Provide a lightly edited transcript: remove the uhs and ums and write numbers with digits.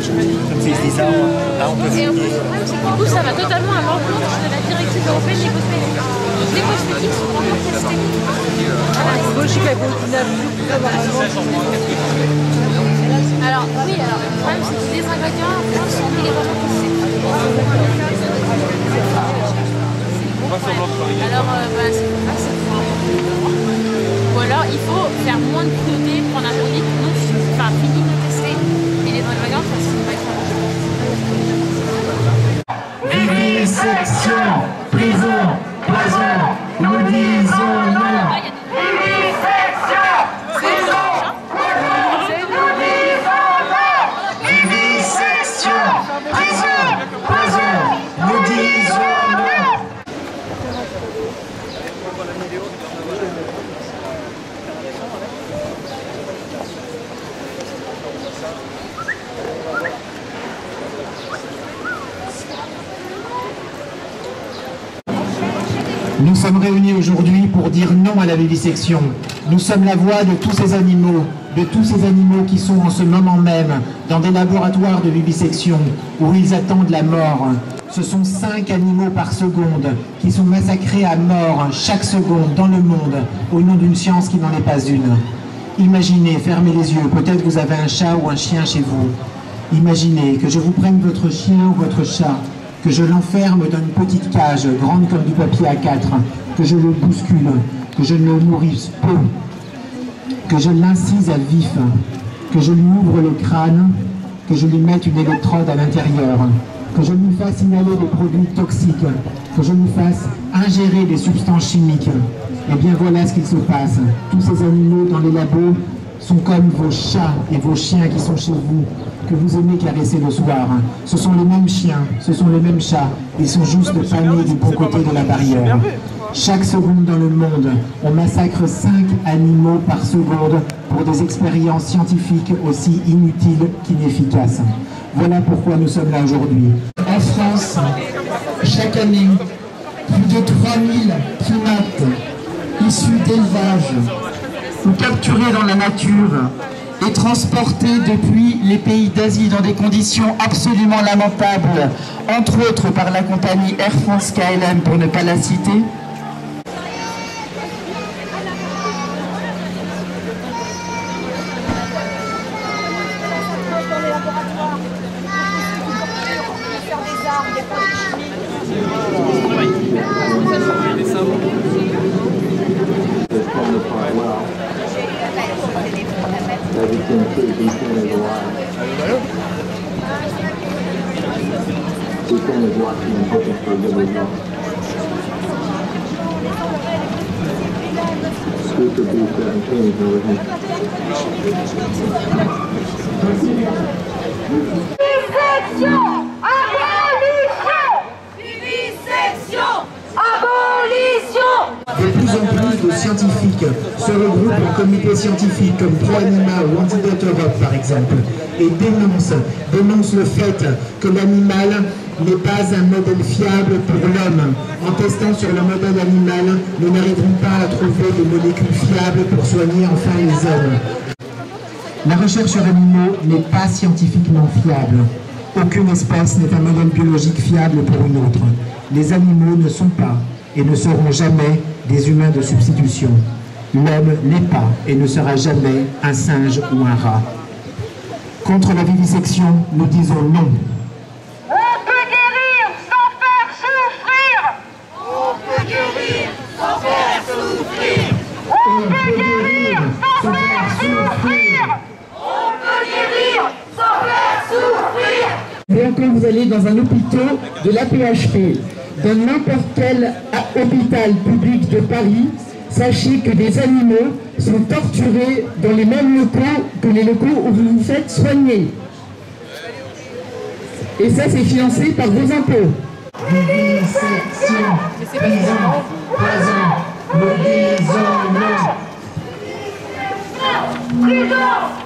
Comme s'ils se disent, là, on peut Et en plus, signer. le problème, c'est que du coup, ça va totalement à l'encontre de la directive européenne des cosmétiques. Donc, les cosmétiques sont vraiment testés. Alors, oui, alors, le problème, c'est que les ingrédients en France sont obligatoirement testés. Alors, c'est pas ça. Ou alors, il faut faire moins de cruauté, prendre un produit fini non testé. Et les ingrédients, ça ne va être Vivisection, prison, poison, nous disons non. Vivisection, prison, nous disons non. Vivisection, prison, poison, nous disons non. Nous sommes réunis aujourd'hui pour dire non à la vivisection. Nous sommes la voix de tous ces animaux qui sont en ce moment même dans des laboratoires de vivisection où ils attendent la mort. Ce sont 5 animaux par seconde qui sont massacrés à mort chaque seconde dans le monde au nom d'une science qui n'en est pas une. Imaginez, fermez les yeux, peut-être vous avez un chat ou un chien chez vous. Imaginez que je vous prenne votre chien ou votre chat, que je l'enferme dans une petite cage, grande comme du papier A4, que je le bouscule, que je le nourrisse peu, que je l'incise à vif, que je lui ouvre le crâne, que je lui mette une électrode à l'intérieur, que je lui fasse inhaler des produits toxiques, que je lui fasse ingérer des substances chimiques. Et bien voilà ce qu'il se passe. Tous ces animaux dans les labos sont comme vos chats et vos chiens qui sont chez vous, que vous aimez caresser le soir. Ce sont les mêmes chiens, ce sont les mêmes chats, ils sont juste panés du bon côté de la barrière. Chaque seconde dans le monde, on massacre 5 animaux par seconde pour des expériences scientifiques aussi inutiles qu'inefficaces. Voilà pourquoi nous sommes là aujourd'hui. En France, chaque année, plus de 3000 primates issus d'élevage ou capturés dans la nature et transportés depuis les pays d'Asie dans des conditions absolument lamentables, entre autres par la compagnie Air France KLM pour ne pas la citer. De plus en plus de scientifiques se regroupent en comité scientifique comme Pro-Anima ou Antidote Europe par exemple et dénoncent le fait que l'animal n'est pas un modèle fiable pour l'homme. En testant sur le modèle animal, nous n'arriverons pas à trouver des molécules fiables pour soigner enfin les hommes. La recherche sur animaux n'est pas scientifiquement fiable. Aucune espèce n'est un modèle biologique fiable pour une autre. Les animaux ne sont pas et ne seront jamais des humains de substitution. L'homme n'est pas et ne sera jamais un singe ou un rat. Contre la vivisection, nous disons non. On peut guérir sans faire souffrir. On peut guérir sans faire souffrir. On peut guérir sans faire souffrir. On peut guérir sans faire souffrir. Et quand vous allez dans un hôpital de l'AP-HP, dans n'importe quel hôpital public de Paris, sachez que des animaux sont torturés dans les mêmes locaux que les locaux où vous vous faites soigner. Et ça, c'est financé par vos impôts. Vivisection, prison, poison, nous disons non. Prison.